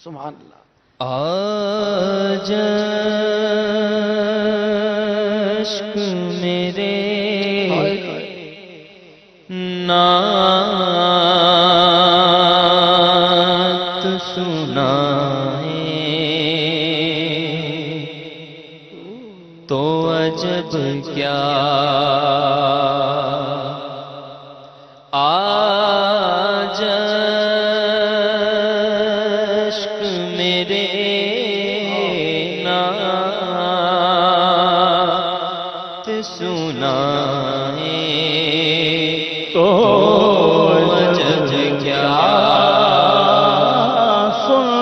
سبحان اللہ. آج عشق میرے نعت سنائے تو عجب کیا آج عشق میرے نعت سنائے تو عجب کیا سن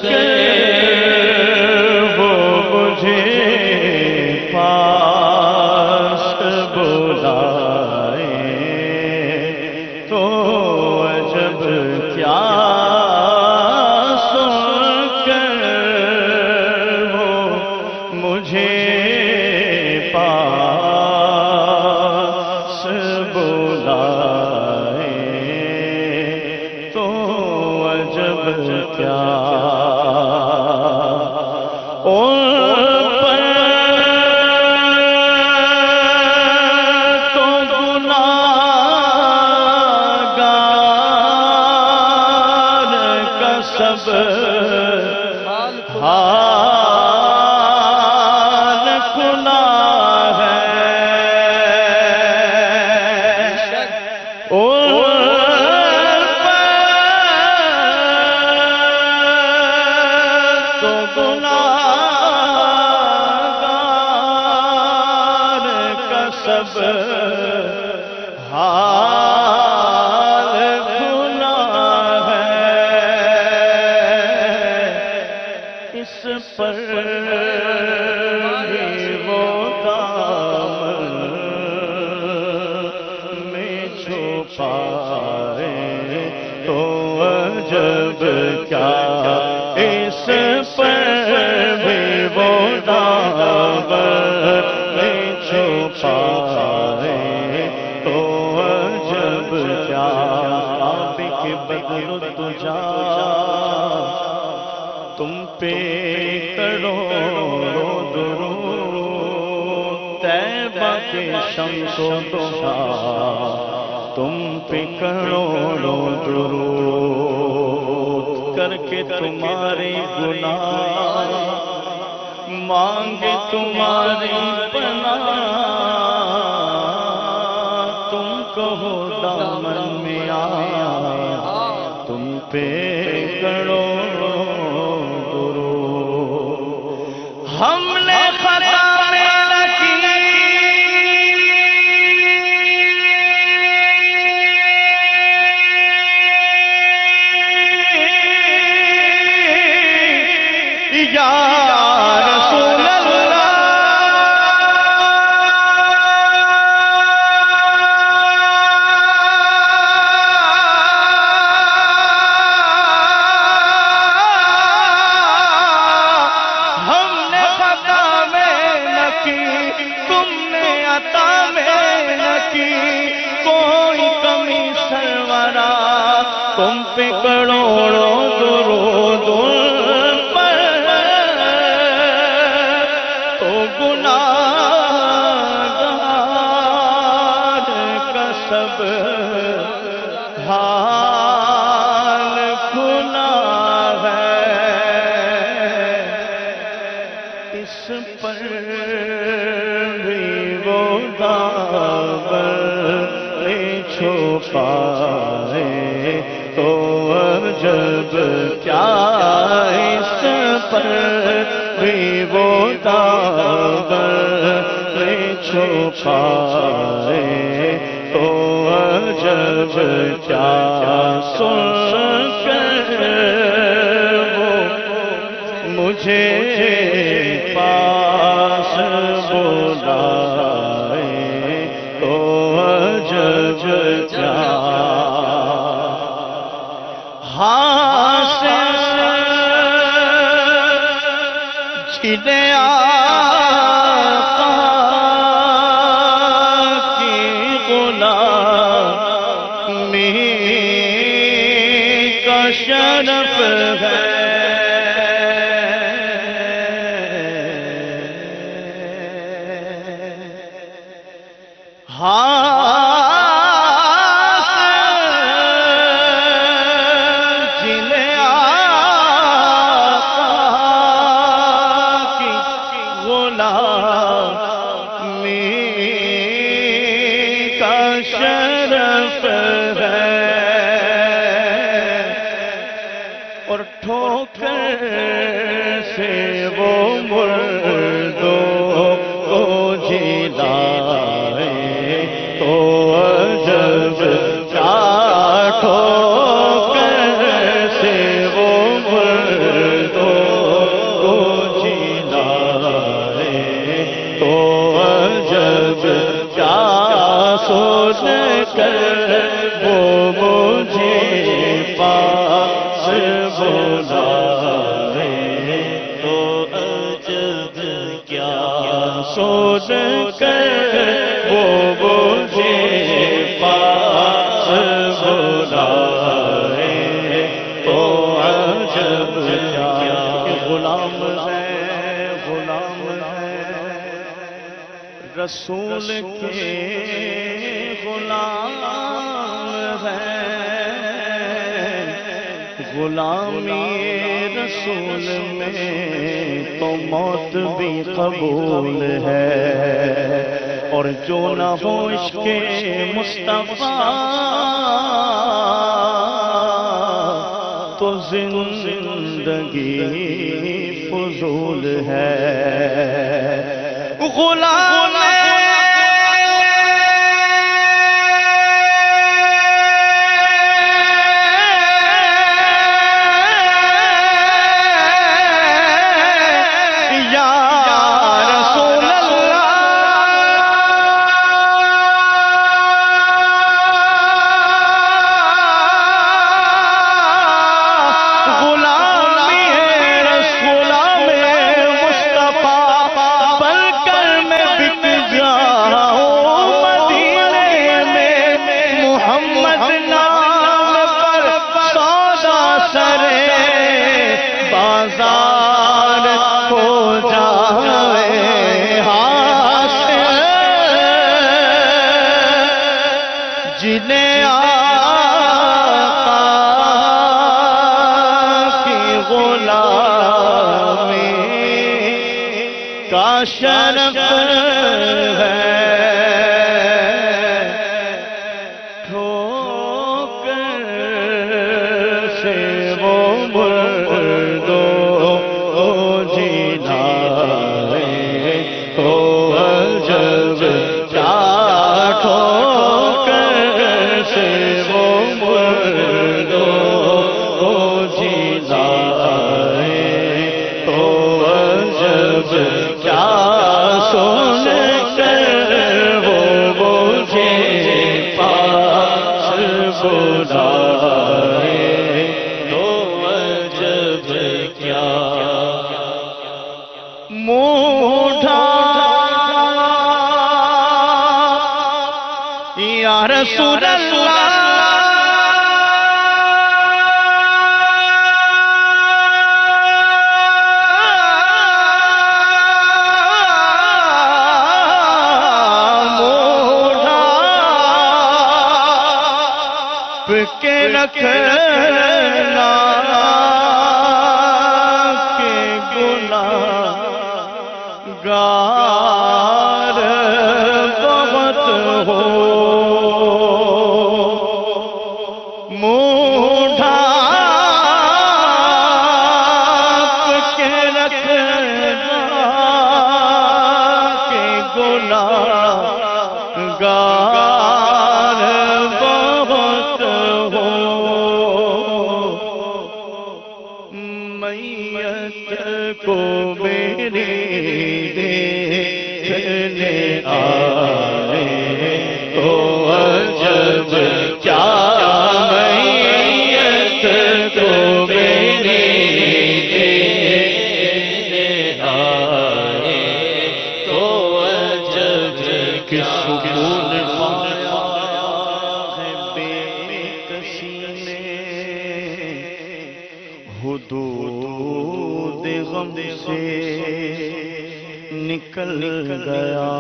کر وہ مجھے تم پہ کروڑوں درود طیبہ کے شمس و ضحا تم پہ کروڑوں درود کر کے تمہارے گناہ مانگے تمہاری پناہ تم کہو دامن میں آیا تم پہ کروڑوں درود ہم نے خطا نہ کی یا رسول اللہ ہم نے خطا میں نہ کی تم نے عطا میں نہ کی کوئی کمی سرورا تم پہ کروڑوں درود گناہگار کا سب حال کھلا ہے، اس پر بھی وہ داغ چھپائے تو عجب کیا، اس پر بھی وہ داغ چھپائے تو عجب کیا، سن کر وہ مجھے پاس بلائے تو عجب کیا، حاصل چھنے آقا کی غلامی کا شرف ہے، جنہیں آقا کی غلامی کا شرف ہے، اور ٹھوکر سے وہ مردوں کو جلائے تو عجب کیا، ٹھوکر سے وہ مردوں کو جلائے تو عجب کیا، سن کر وہ مجھے پاس بلائے تو عجب کیا، سن کر وہ مجھے پاس بلائے تو عجب کیا، غلام ہے، غلام ہے، رسول کے غلام ہے، غلامی رسول میں تو موت بھی قبول ہے، اور جو نہ ہو عشق مصطفیٰ تو زندگی فضول ہے، غلام بازار ہو جائے حاصل، جنہیں آقا کی غلامی کا شرف ہے، ٹھوکر سے وہ مردوں کو جلائے تو عجب کیا، ٹھوکر سے وہ مردوں کو جلائے تو عجب کیا، سن کر وہ مجھے پاس بلائے تو عجب کیا، موڈھا یا رسول اللہ رکھنا کہ گناہ گار بہت ہو منہ ڈھانپ کے رکھنا کہ گناہ گار بہت ہو میت کو میری دیکھنے آئے تو عجب کیا میت کو میری دیکھنے آئے تو عجب کیا سکون پایا ہے بے کسی نے حدود غم سے نکل گیا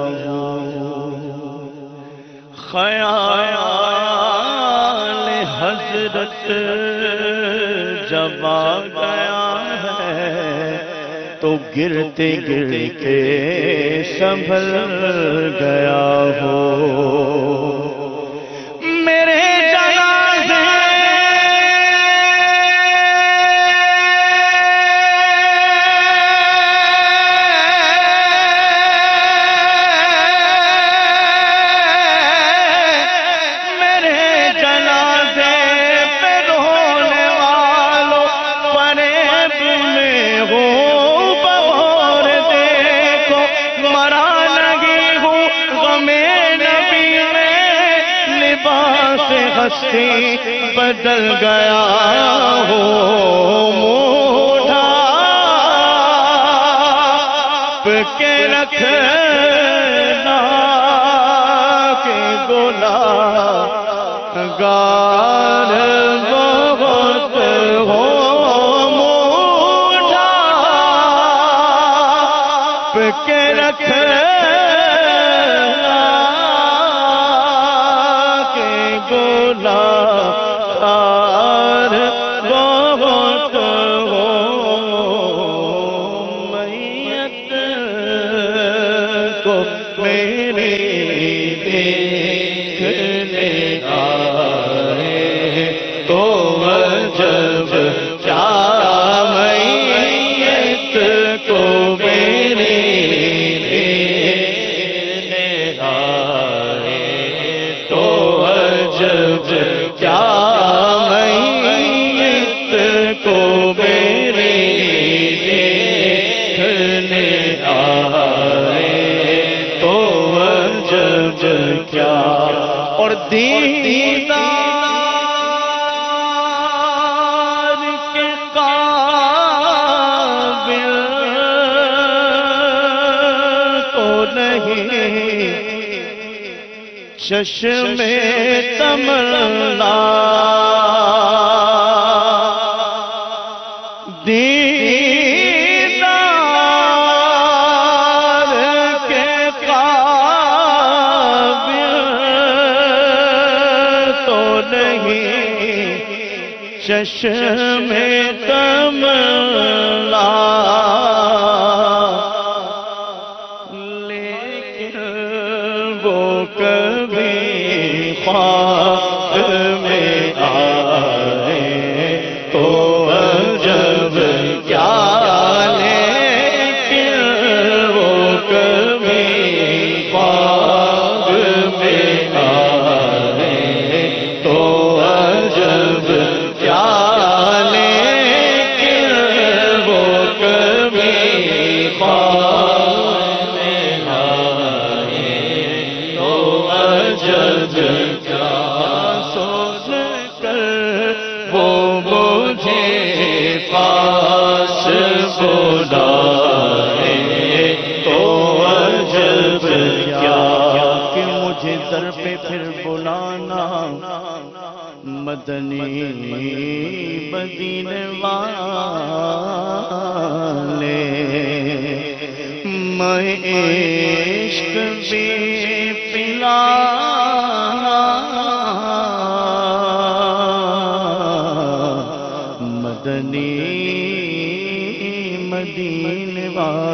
خیال حضرت جب آ گیا ہے تو گرتے گرتے سنبھل گیا ہو میرے ہستی بدل گیا ہو منہ ڈھانپ کے رکھنا کہ گناہ گار بہت ہو منہ ڈھانپ کے رکھنا گناہگار بہت ہو میت کو میری دیکھنے آئے تو عجب کیا میت کو میری دیکھنے آئے تو عجب کیا میت کو میری دیکھنے آئے تو عجب کیا اور دیدار کے قابل تو نہیں چشم تمنا دیدار کے قابل تو نہیں چشم تمنا لیکن وہ کبھی خواب میں آئے تو عجب کیا لیکن وہ کبھی خواب میں آئے تو عجب کیا لیکن وہ کبھی خواب میں آئے تو عجب کیا سوچ کر وہ مجھے پاس بلائے تو عجب کیا کہ مجھے در پہ پھر بلانا مدنی مدینے والے میں عشق بھی پلا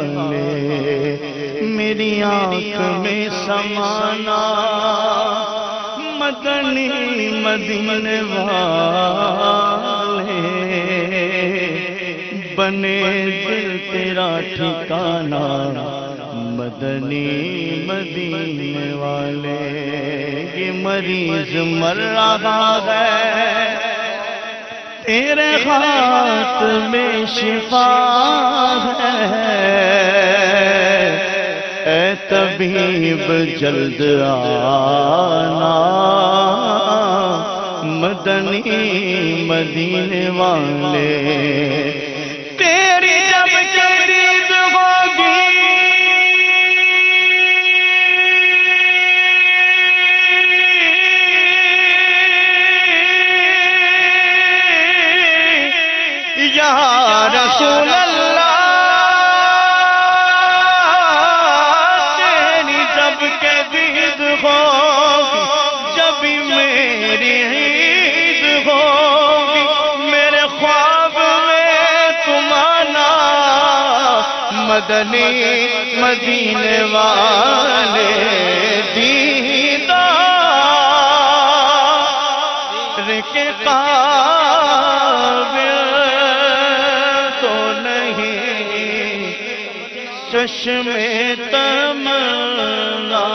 والے میری آنکھ میں سمانا مدنی مدینے والے بنے دل تیرا ٹھکانہ مدنی مدینے والے یہ مریض مر رہا ہے تیرے ہاتھ میں شفا ہے اے طبیب جلد آنا مدنی مدینے والے تیری جب جدید ہوگی یا رسول اللہ تیری جب جدید ہوگی جب میری عید ہوگی میرے خواب میں تم آنا مدنی مدینے والے دیدار کے قابل تو نہیں چشم تمنا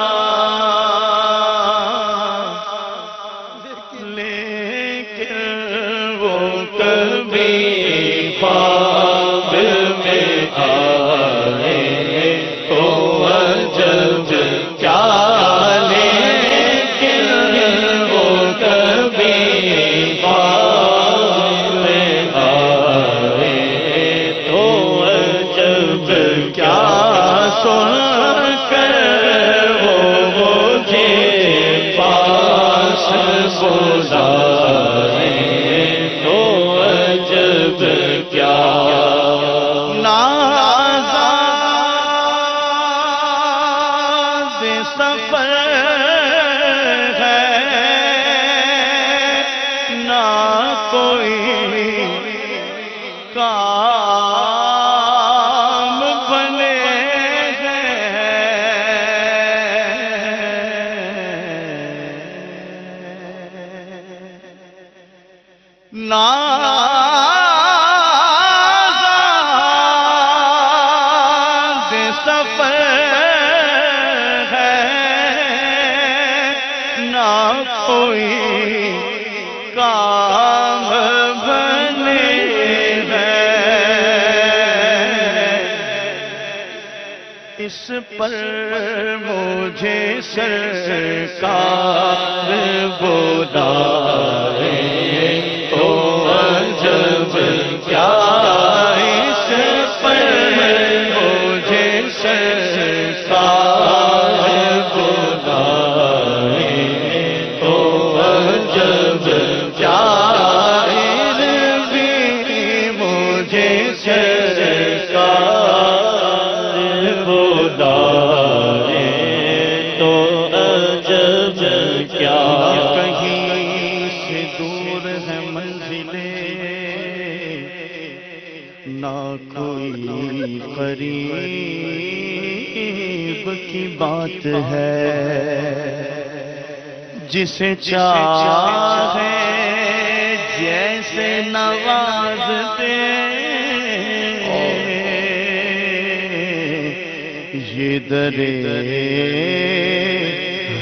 لیکن وہ کبھی خواب میں آئے تو عجب کیا لیکن وہ کبھی خواب میں آئے تو عجب کیا سن کر وہ مجھے پاس بلائے تو عجب کیا نازاد سفر ہے نہ کوئی کام بنے نازاد سفر ہے نہ کوئی کام بنے ہے اس پر مجھے سرکار بلائے تو عجب کیا اس پر مجھے سرکار بلائے تو عجب کیا بھی مجھے سرکار بلائے تو عجب کیا کہیں سے دور ہے منزلیں نہ کوئی قریب کی بات ہے جسے چاہے جیسے نوازتے یہ درے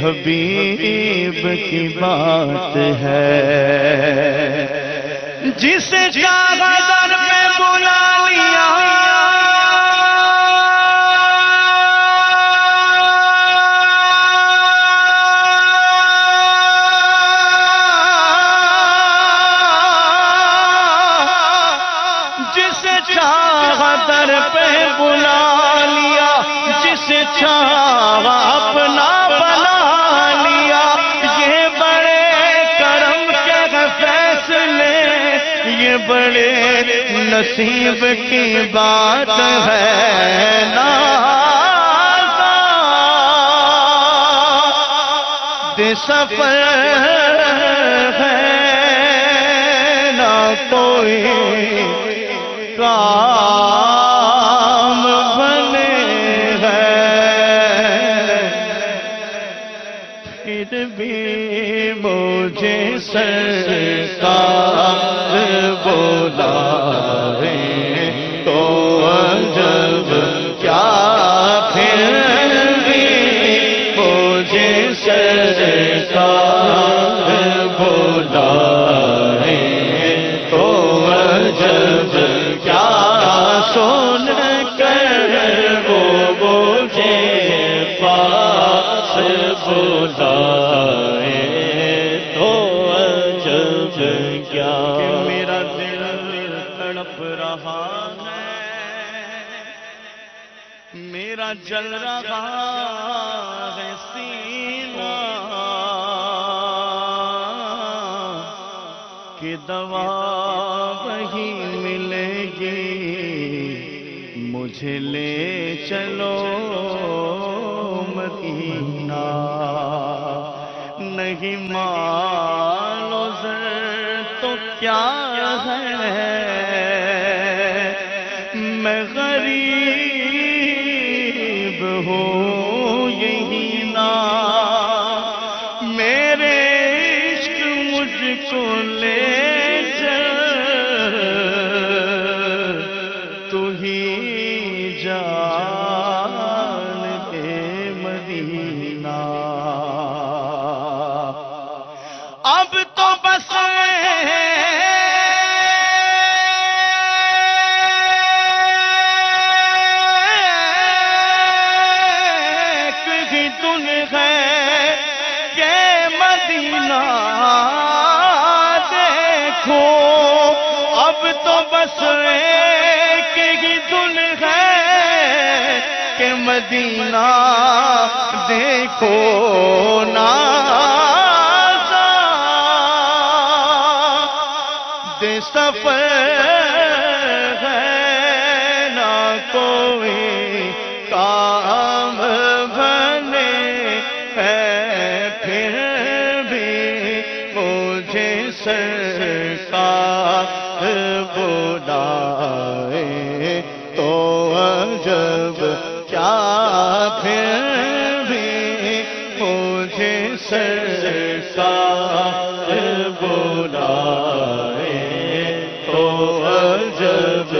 حبیب کی بات ہے جسے چاہا در پہ بلا لیا جسے چاہا در پہ بلا لیا جسے چاہا اپنا بنا لیا یہ بڑے کرم کے فیصلے یہ بڑے نصیب کی بات ہے نازاد سفر ہے نہ کوئی کام بنے بھی مجھے سرکار بلائے تو عجب کیا، پھر بھی مجھے سرکار بلائے تو عجب کیا، سن کر وہ مجھے پاس بلائے تو عجب کیا، کہ میرا دل تڑپ رہا ہے، میرا جل رہا ہے سینہ، کہ دوا وہی ملے گی، مجھے لے چلو مدینہ، نہیں مال و زر تو کیا ہے، میں غریب ہوں یہی نا، میرے عشق مجھ کو لے چل، تو ہی جان دے مدینہ، اب تو بس دن ہے کہ مدینہ دیکھو، اب تو بس ایک ہی دن ہے کہ مدینہ دیکھو نا، دے سفر ہے نہ کوئی کام بنے ہے، پھر بھی مجھے سرکار بلائے تو عجب کیا، پھر بھی مجھے سرکار بلائے تو عجب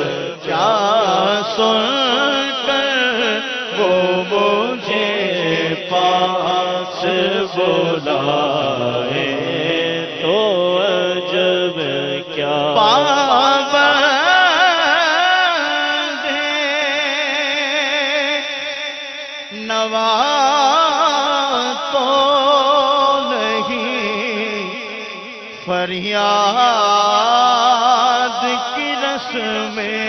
کیا، سن کر وہ مجھے پاس بلائے تو عجب کیا، پابند نوا تو نہیں، فریاد کی رس میں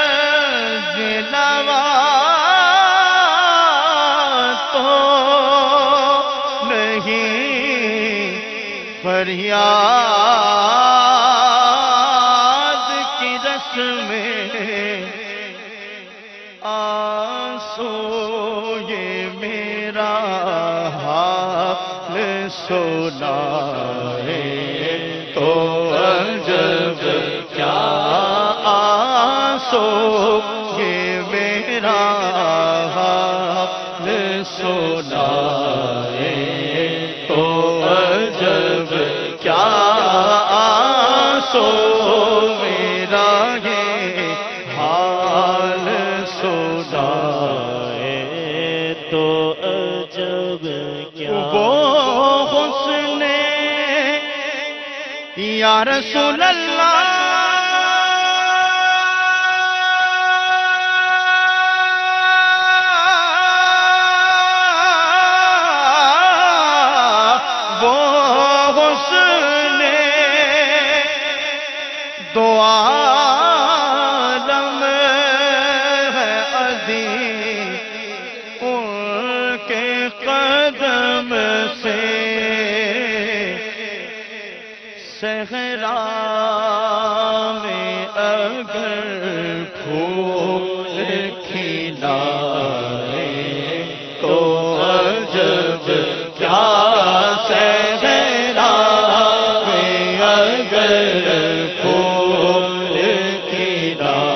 پابند نوا تو نہیں، فریاد کی رس میں آنسو یہ میرا حال سنائے تو عجب کیا، آنسو یہ میرا حال سنائے تو عجب کیا، آنسو میرا یہ حال سنائے تو عجب کیا، وہ حسن یا رسول اللہ دو عالم ہے عظیم، ان کے قدم سے صحرا میں اگر پھول کھلائے تو عجب کیا، صحرا میں اگر پھول کھلائے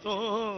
تو